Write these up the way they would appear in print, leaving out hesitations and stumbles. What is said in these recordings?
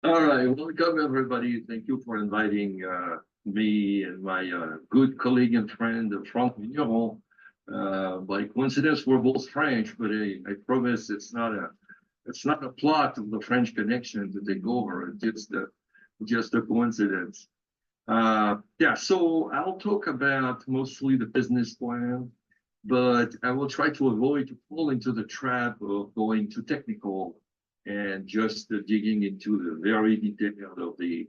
All right, welcome everybody. Thank you for inviting me and my good colleague and friend Franck Vigneron. By coincidence, we're both French, but I promise it's not a plot of the French connection to take over. It's just a coincidence. Yeah, so I'll talk about mostly the business plan, but I will try to avoid to fall into the trap of going too technical and just digging into the very detail of the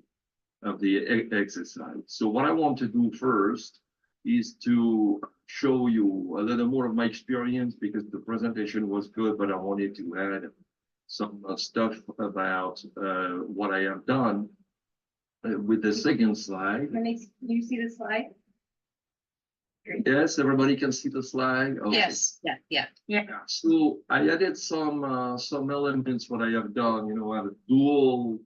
exercise. So what I want to do first is to show you a little more of my experience because the presentation was good, but I wanted to add some stuff about what I have done with the second slide. Can you see the slide? Yes, everybody can see the slide. Okay. Yes, yeah. Yeah, so I added some elements what I have done. I have a dual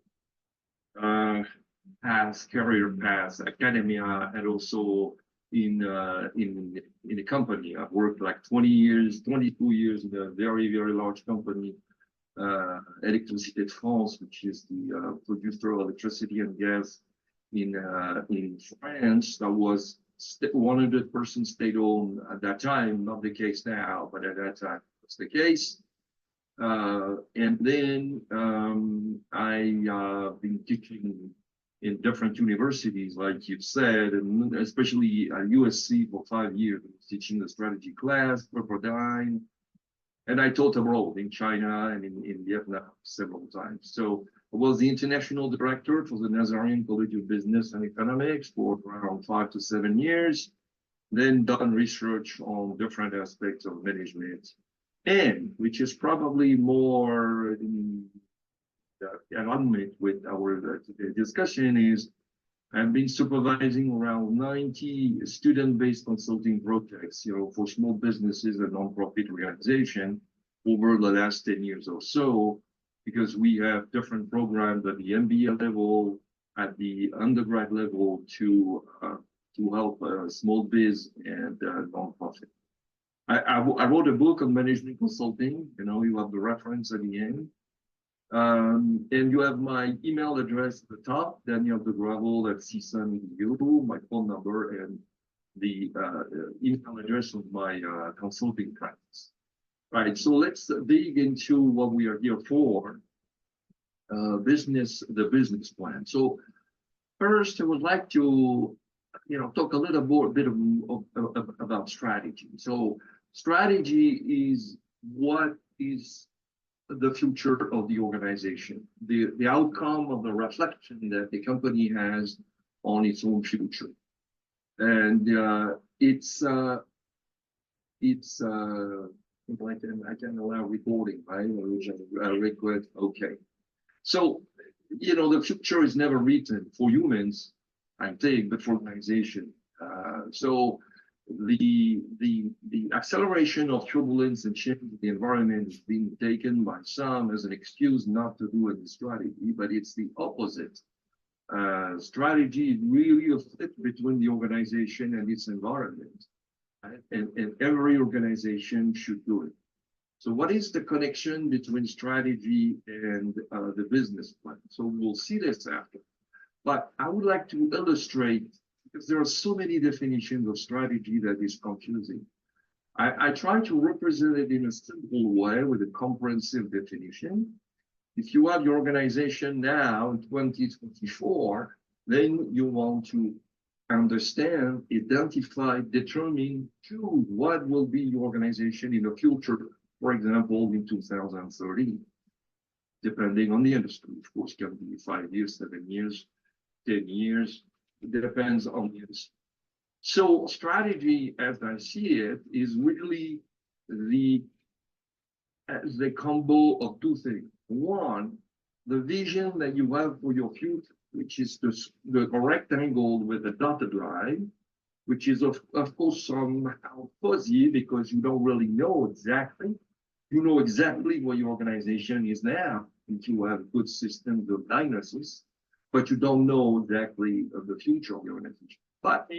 path, career path, academia, and also in a company. I've worked like 20 years, 22 years in a very, very large company, Électricité de France, which is the producer of electricity and gas in France. That was 100% state-owned at that time, not the case now, but at that time was the case. And then I been teaching in different universities, like you said, and especially at USC for 5 years, teaching the strategy class, Pepperdine, and I taught abroad in China and in Vietnam several times. So I was the international director for the Nazarene College of Business and Economics for around 5 to 7 years, then done research on different aspects of management. And which is probably more in alignment with our discussion is I've been supervising around 90 student-based consulting projects, for small businesses and nonprofit organizations over the last 10 years or so, because we have different programs at the MBA level, at the undergrad level to help small biz and nonprofit. I wrote a book on management consulting. You have the reference at the end. And you have my email address at the top, Daniel Degravel at CSUN.edu, my phone number, and the email address of my consulting practice. Right, so let's dig into what we are here for, the business plan. So first, I would like to talk a little bit about strategy. So strategy is what is the future of the organization, the outcome of the reflection that the company has on its own future. And I can allow recording, right? I record, okay. So, the future is never written for humans, I think, but for organization. So the acceleration of turbulence and change in the environment is being taken by some as an excuse not to do any strategy, but it's the opposite. Strategy is really a fit between the organization and its environment, right? And every organization should do it. So what is the connection between strategy and the business plan? So we'll see this after. But I would like to illustrate, because there are so many definitions of strategy that is confusing. I try to represent it in a simple way with a comprehensive definition. If you have your organization now in 2024, then you want to understand, identify, determine, choose what will be your organization in the future, for example, in 2030, depending on the industry. Of course, it can be 5 years, 7 years, 10 years. It depends on the industry. So strategy, as I see it, is really the combo of two things. One, the vision that you have for your future, which is the rectangle with the dotted line, which is of course somehow fuzzy because you don't really know exactly. You know exactly what your organization is now, if you have good systems of diagnosis, but you don't know exactly the future of your organization. But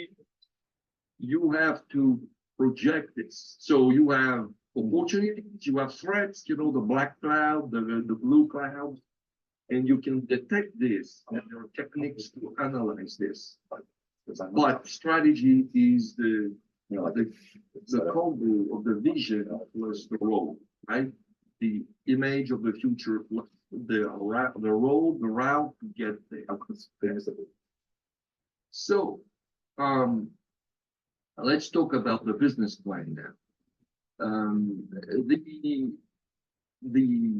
you have to project this. So you have opportunities, you have threats, the black cloud, the blue cloud, And you can detect this, and there are techniques to analyze this. But strategy is the combo of the vision plus the role, right? The image of the future plus the road, the route to get there. So, let's talk about the business plan now. The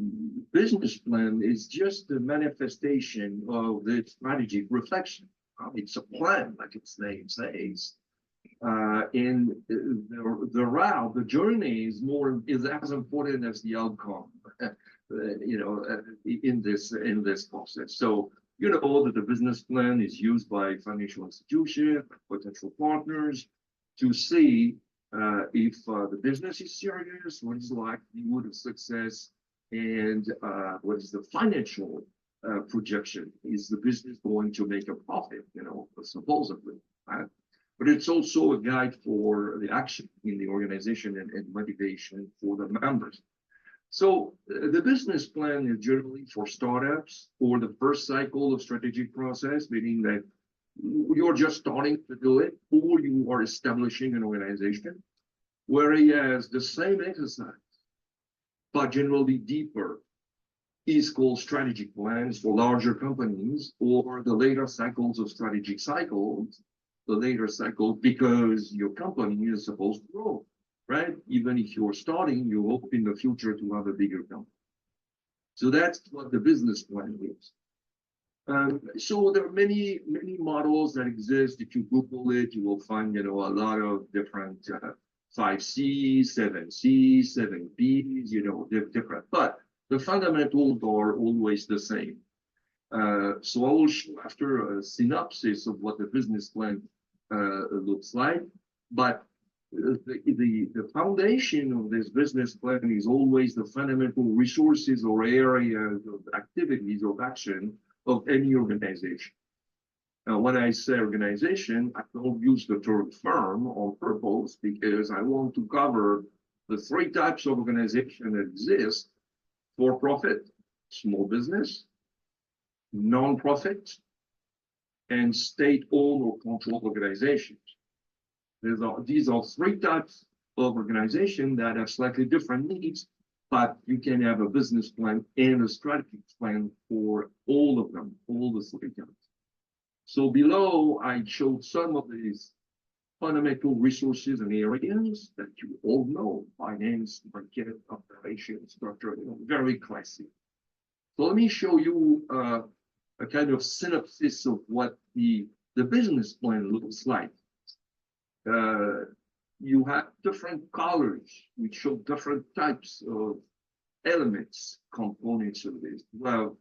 business plan is just a manifestation of the strategic reflection. It's a plan, like its name says. And the route, the journey is as important as the outcome, in this process. So, you know that the business plan is used by financial institutions, potential partners, to see if the business is serious, what is the likelihood of success, and what is the financial projection? Is the business going to make a profit, supposedly, right? But it's also a guide for the action in the organization and motivation for the members. So the business plan is generally for startups or the first cycle of strategic process, meaning that you're just starting to do it, or you are establishing an organization. Whereas the same exercise, but generally deeper, is called strategic plans for larger companies, or the later cycles of strategic cycles, the later cycle, because your company is supposed to grow, right? Even if you're starting, you hope in the future to have a bigger company. So that's what the business plan is. So there are many models that exist. If you Google it, you will find, a lot of different 5Cs, 7Cs, 7Ps, different. But the fundamentals are always the same. So I will show after a synopsis of what the business plan looks like. But the foundation of this business plan is always the fundamental resources or areas of activities of action of any organization. Now, when I say organization, I don't use the term firm on purpose because I want to cover the three types of organization that exist: for profit, small business, non-profit, and state-owned or controlled organizations. These are three types of organization that have slightly different needs, but you can have a business plan and a strategic plan for all of them, all the three types. So below, I showed some of these fundamental resources and areas that you all know: finance, market, operation, structure, very classic. So let me show you a kind of synopsis of what the business plan looks like. You have different colors which show different types of elements, components of this. Well,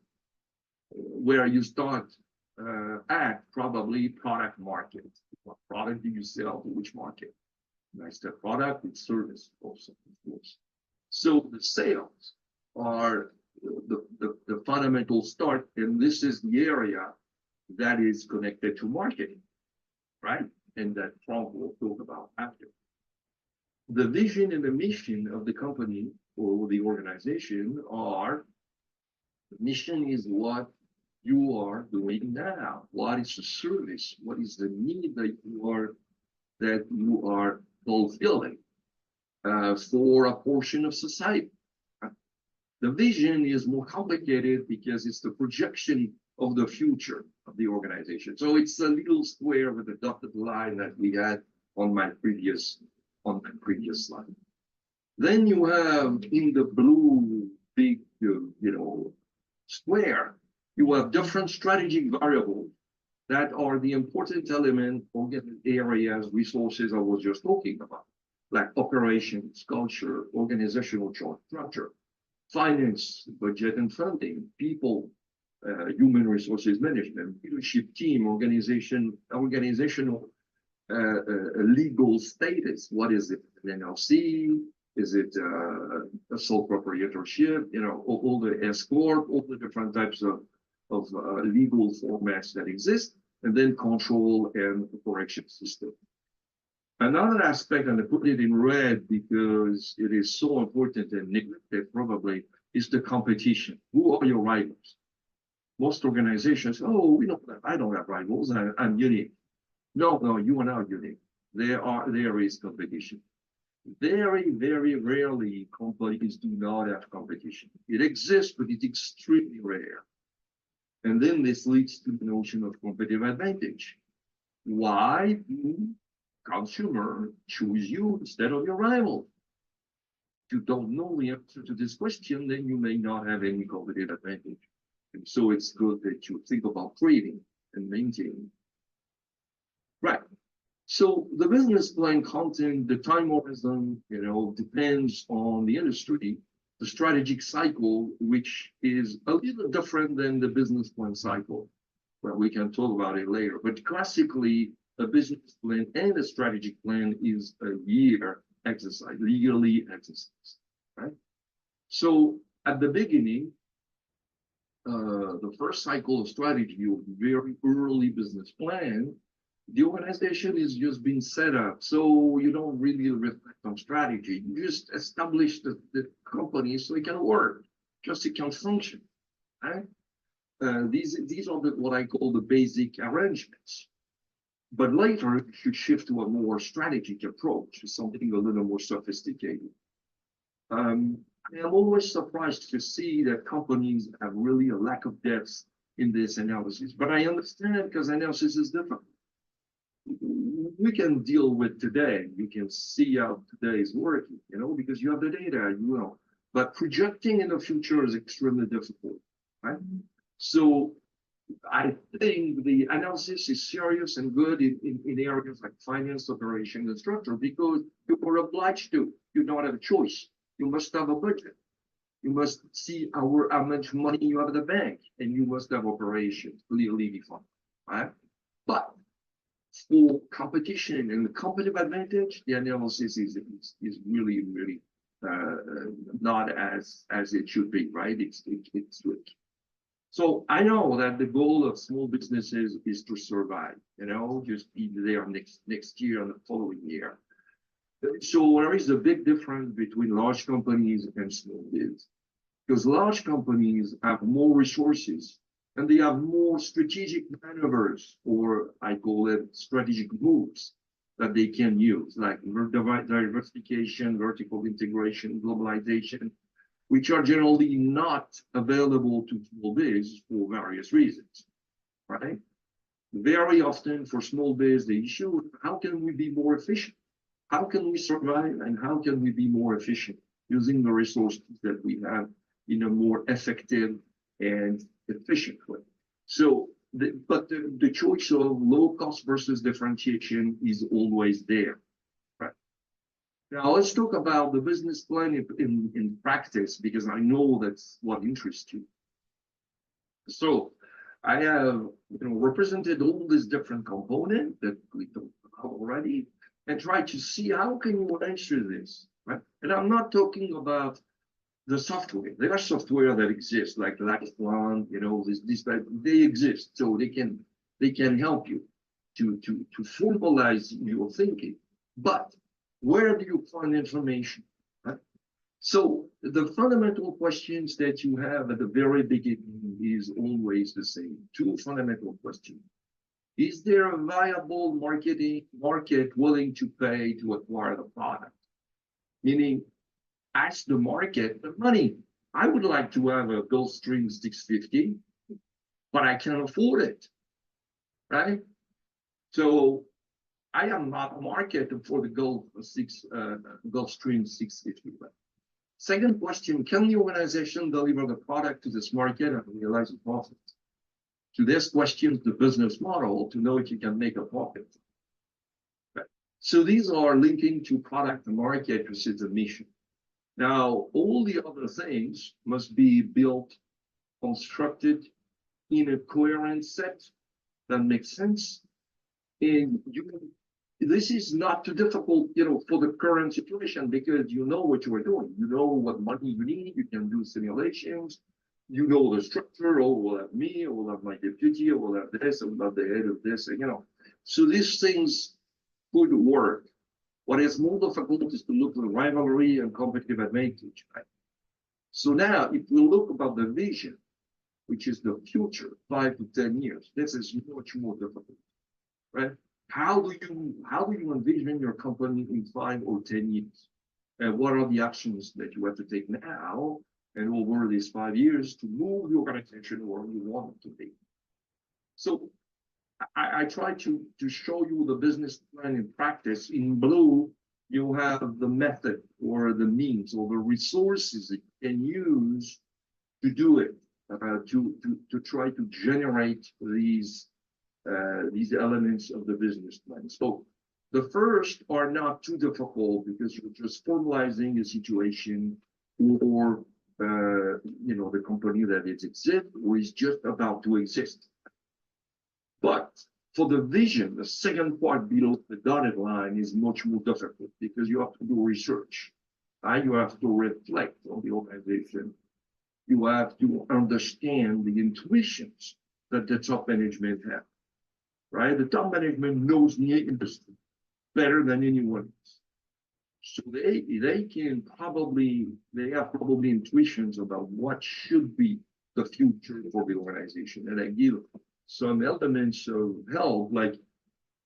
where you start at probably product market. What product do you sell to which market? That's the product and service also, of course. So the sales are the fundamental start, and this is the area that is connected to marketing, right? And that Frank will talk about after. The vision and the mission of the company or the organization are: the mission is what you are doing now. What is the service? What is the need that you are fulfilling for a portion of society? The vision is more complicated because it's the projection of the future of the organization. So it's a little square with a dotted line that we had on my previous slide. Then you have in the blue big, square, you have different strategic variables that are the important element or areas, resources I was just talking about, like operations, culture, organizational structure, finance, budget and funding, people, human resources management, leadership team, organizational legal status. What is it? An LLC? Is it a sole proprietorship? All the S corp, all the different types of legal formats that exist, and then control and operation system. Another aspect, and I put it in red because it is so important and neglected probably, is the competition. Who are your rivals? Most organizations, oh, I don't have rivals, I'm unique. No, no, you are not unique. There is competition. Very, very rarely companies do not have competition. It exists, but it's extremely rare. And then this leads to the notion of competitive advantage. Why do consumer choose you instead of your rival? If you don't know the answer to this question, then you may not have any competitive advantage. And so it's good that you think about creating and maintaining. Right. So the business plan content, the time horizon, depends on the industry, the strategic cycle, which is a little different than the business plan cycle. Well, we can talk about it later. But classically, a business plan and a strategic plan is a year exercise, legally exercise, right? So at the beginning, the first cycle of strategy, or very early business plan, the organization is just being set up. So you don't really reflect on strategy. You just establish the company so it can work, just it can function, right? These are what I call the basic arrangements. But later, you should shift to a more strategic approach, to something a little more sophisticated. I am always surprised to see that companies have really a lack of depth in this analysis, but I understand because analysis is different. We can deal with today. You can see how today is working, because you have the data, but projecting in the future is extremely difficult, right? So I think the analysis is serious and good in areas like finance, operation, and structure, because you are obliged to. You don't have a choice. You must have a budget. You must see how much money you have in the bank, and you must have operations clearly defined, right? But for competition and competitive advantage, the analysis is really, really not as it should be, right? It's weak. So I know that the goal of small businesses is to survive, just be there next year and the following year. So there is a big difference between large companies and small biz, because large companies have more resources and they have more strategic maneuvers, or I call it strategic moves that they can use, like diversification, vertical integration, globalization, which are generally not available to small biz for various reasons, right? Very often for small biz, the issue is how can we be more efficient? How can we survive and how can we be more efficient using the resources that we have in a more effective and efficient way? So, the choice of low cost versus differentiation is always there. Now, let's talk about the business plan in practice, because I know that's what interests you. So I have represented all these different components that we talked about already and try to see how can you answer this, right? And I'm not talking about the software. There are software that exist, like LaxPlan, they exist, so they can help you to formalize your thinking. But where do you find information? Right? So the fundamental questions that you have at the very beginning is always the same. Two fundamental questions. Is there a viable market willing to pay to acquire the product? Meaning, ask the market the money. I would like to have a Gulfstream 650, but I can't afford it, right? So I am not a market for the Gulfstream 650. Second question, can the organization deliver the product to this market and realize a profit? To this question, the business model to know if you can make a profit. Right. So these are linking to product and market, which is the mission. Now, all the other things must be built, constructed in a coherent set that makes sense. And this is not too difficult, for the current situation, because you know what you are doing. You know what money you need. You can do simulations. You know the structure. Oh, we'll have me. We'll have my deputy. We'll have this. We'll have the head of this. So these things could work. What is more difficult is to look at the rivalry and competitive advantage. Right? So now, if we look about the vision, which is the future, 5 to 10 years. This is much more difficult, right? How do you envision your company in 5 or 10 years? And what are the actions that you have to take now and over these 5 years to move the organization where you want it to be? So I try to show you the business plan in practice. In blue, you have the method or the means or the resources that you can use to do it, to try to generate these elements of the business plan. So the first are not too difficult because you're just formalizing a situation or the company that it exists or is just about to exist. But for the vision, the second part below the dotted line is much more difficult because you have to do research. Right? You have to reflect on the organization. You have to understand the intuitions that the top management have. Right? The top management knows the industry better than anyone else. So they have probably intuitions about what should be the future for the organization. And I give some elements of help, like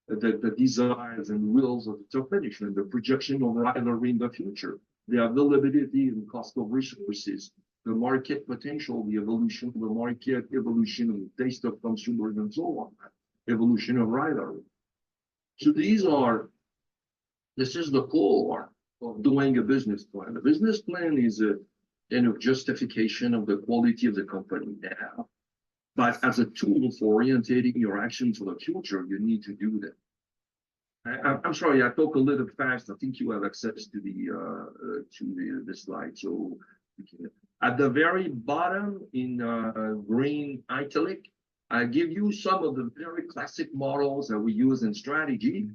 the desires and wills of the top management, the projection of rivalry in the future, the availability and cost of resources, the market potential, the evolution of the market, evolution of the taste of consumers, and so on, evolution of rivalry. So this is the core of doing a business plan. A business plan is a kind of justification of the quality of the company now. But as a tool for orientating your action for the future, you need to do that. I'm sorry, I talk a little fast. I think you have access to the slide. So at the very bottom in green italic, I give you some of the very classic models that we use in strategy.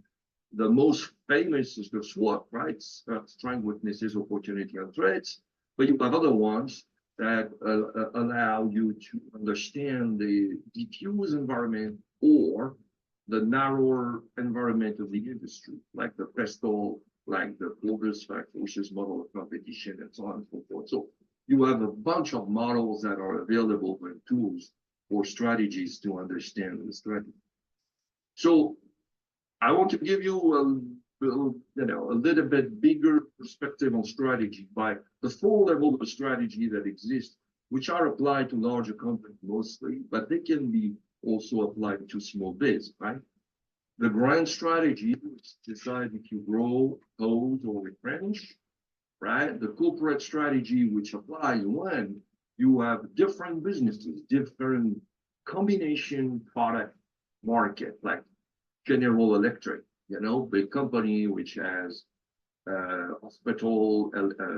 The most famous is the SWOT, right? Strength, weaknesses, opportunity, and threats. But you have other ones that allow you to understand the diffuse environment or the narrower environment of the industry, like the PESTEL, like the Globus Factors model of competition, and so on and so forth. So you have a bunch of models that are available and tools for strategies to understand the strategy. So I want to give you a little bit bigger perspective on strategy by the 4 levels of strategy that exist, which are applied to larger companies mostly, but they can be also applied to small biz, right? The grand strategy is decide if you grow, hold, or replenish, right? The corporate strategy, which applies when you have different businesses, different combination product market, like General Electric, big company which has hospital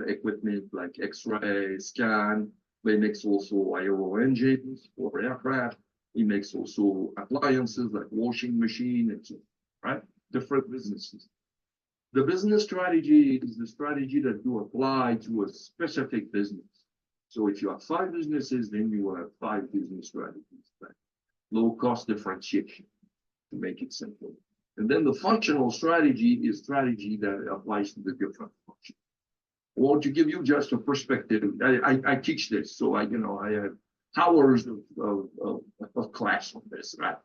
equipment like X-ray, scan. They makes also aero engines for aircraft. He makes also appliances like washing machine and so on, right? Different businesses. The business strategy is the strategy that you apply to a specific business. So if you have 5 businesses, then you will have 5 business strategies, right? Low cost differentiation, to make it simple. And then the functional strategy is strategy that applies to the different functions. I want to give you just a perspective. I teach this, so I have hours of class on this, right?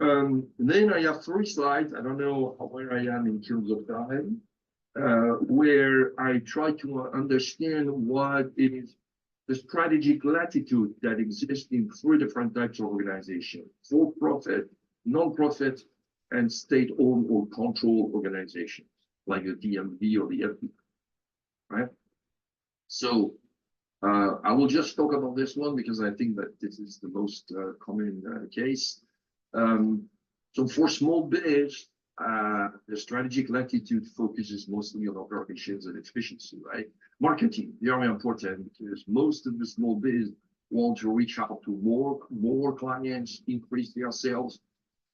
Then I have 3 slides. I don't know where I am in terms of time, where I try to understand what is the strategic latitude that exists in 3 different types of organizations: for-profit, non-profit, and state-owned or controlled organizations like the DMV or the FBI, right? So I will just talk about this one because I think that this is the most common case. So for small biz, the strategic latitude focuses mostly on operations and efficiency, right? Marketing, very important because most of the small biz want to reach out to more clients, increase their sales,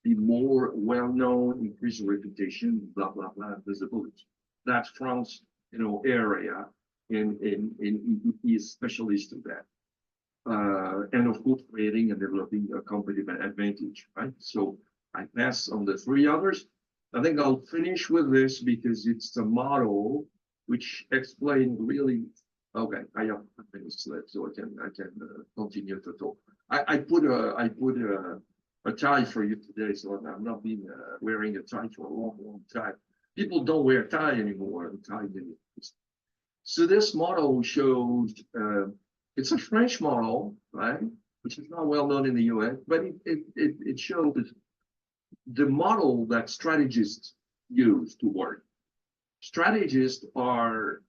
be more well-known, increase reputation, blah, blah, blah, visibility. That's France's, area, and he is specialist in that. And of course, creating and developing a competitive advantage, right? So I pass on the 3 others. I think I'll finish with this because it's a model which explains really Okay, I have things left, so I can continue to talk. I put a tie for you today, so I'm not been wearing a tie for a long time. People don't wear tie anymore. So this model shows it's a French model, right? Which is not well known in the US, but it shows the model that strategists use to work. Strategists are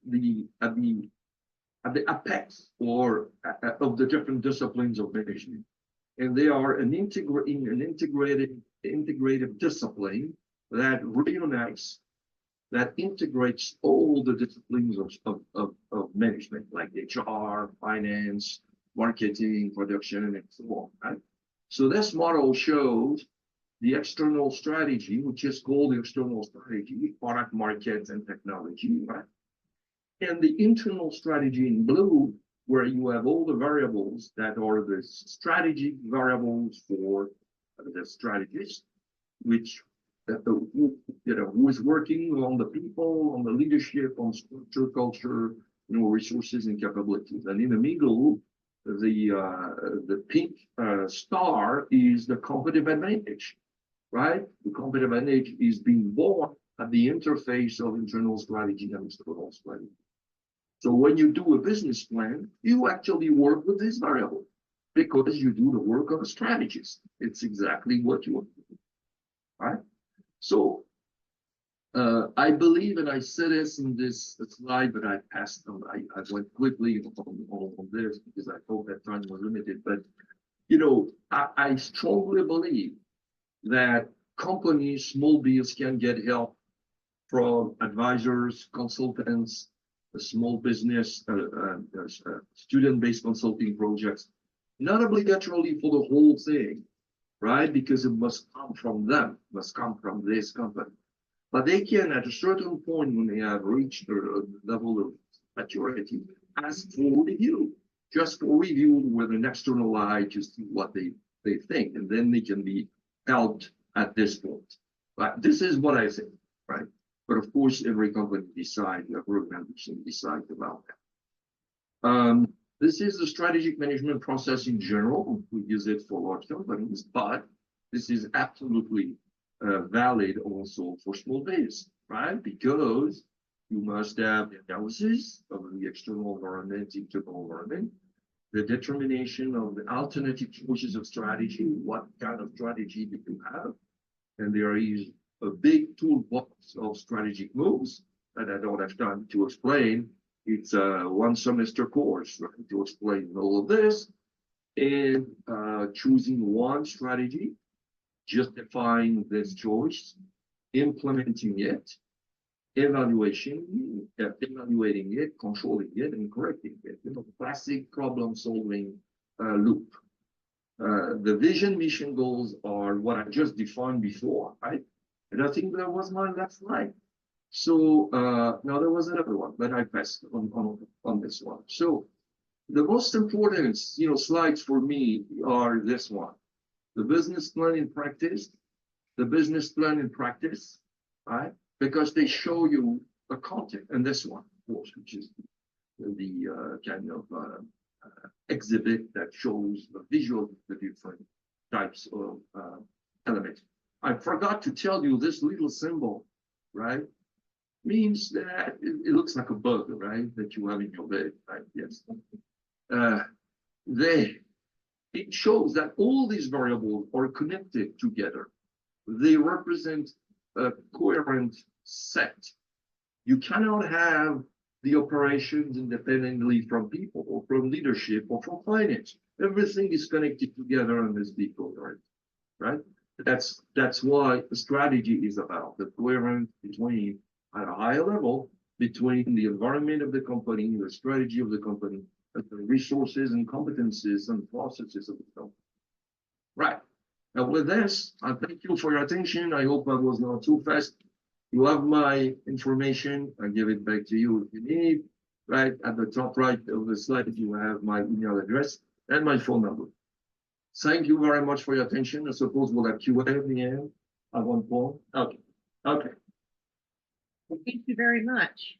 at the apex or of the different disciplines of management, and they are an integrated discipline that reunites, that integrates all the disciplines of management, like HR, finance, marketing, production, and so on. Right? So this model shows the external strategy, which is called the external strategy, product, markets, and technology, right? And the internal strategy in blue, where you have all the variables that are the strategic variables for the strategist, which who is working on the people, on the leadership, on structure, culture, resources and capabilities. And in the middle, the pink star is the competitive advantage, right? The competitive advantage is being born at the interface of internal strategy and external strategy. So when you do a business plan, you actually work with this variable because you do the work of a strategist. It's exactly what you are doing, right? So I believe, and I said this in this slide, but I passed them. I went quickly on this because I thought that time was limited. But I strongly believe that companies, small business can get help from advisors, consultants, small business, student-based consulting projects, not obligatorily for the whole thing, right? Because it must come from them, must come from this company. But they can, at a certain point, when they have reached a level of maturity, ask for review, just for review with an external eye to see what they think, and then they can be helped at this point. But this is what I think, right? But of course, every company decides, every organization decides about that. This is the strategic management process in general. We use it for large companies, but this is absolutely valid also for small business, right? Because you must have the analysis of the external environment, internal environment, the determination of the alternative choices of strategy, what kind of strategy do you have? And there is a big toolbox of strategic moves that I don't have time to explain. It's a one semester course, right, to explain all of this, and choosing one strategy, justifying this choice, implementing it, evaluating it, controlling it, and correcting it. Classic problem-solving loop. The vision, mission, goals are what I just defined before, right? And I think that was my last slide. So now there was another one, but I passed on this one. So the most important, slides for me are this one: the business plan in practice, right? Because they show you the content, and this one, of course, which is the kind of exhibit that shows the visual, the different types of elements. I forgot to tell you this little symbol, right? Means that it looks like a bug, right? That you have in your bed, right? Yes. It shows that all these variables are connected together. They represent a coherent set. You cannot have the operations independently from people or from leadership or from finance. Everything is connected together in this big coherent, right? That's what the strategy is about, the coherence between, at a higher level, between the environment of the company, the strategy of the company, and the resources and competencies and processes of the company. Right. Now with this, I thank you for your attention. I hope I was not too fast. You have my information. I give it back to you if you need. Right at the top right of the slide, you have my email address and my phone number. Thank you very much for your attention. I suppose we'll have Q&A at the end at one point. Okay. Thank you very much.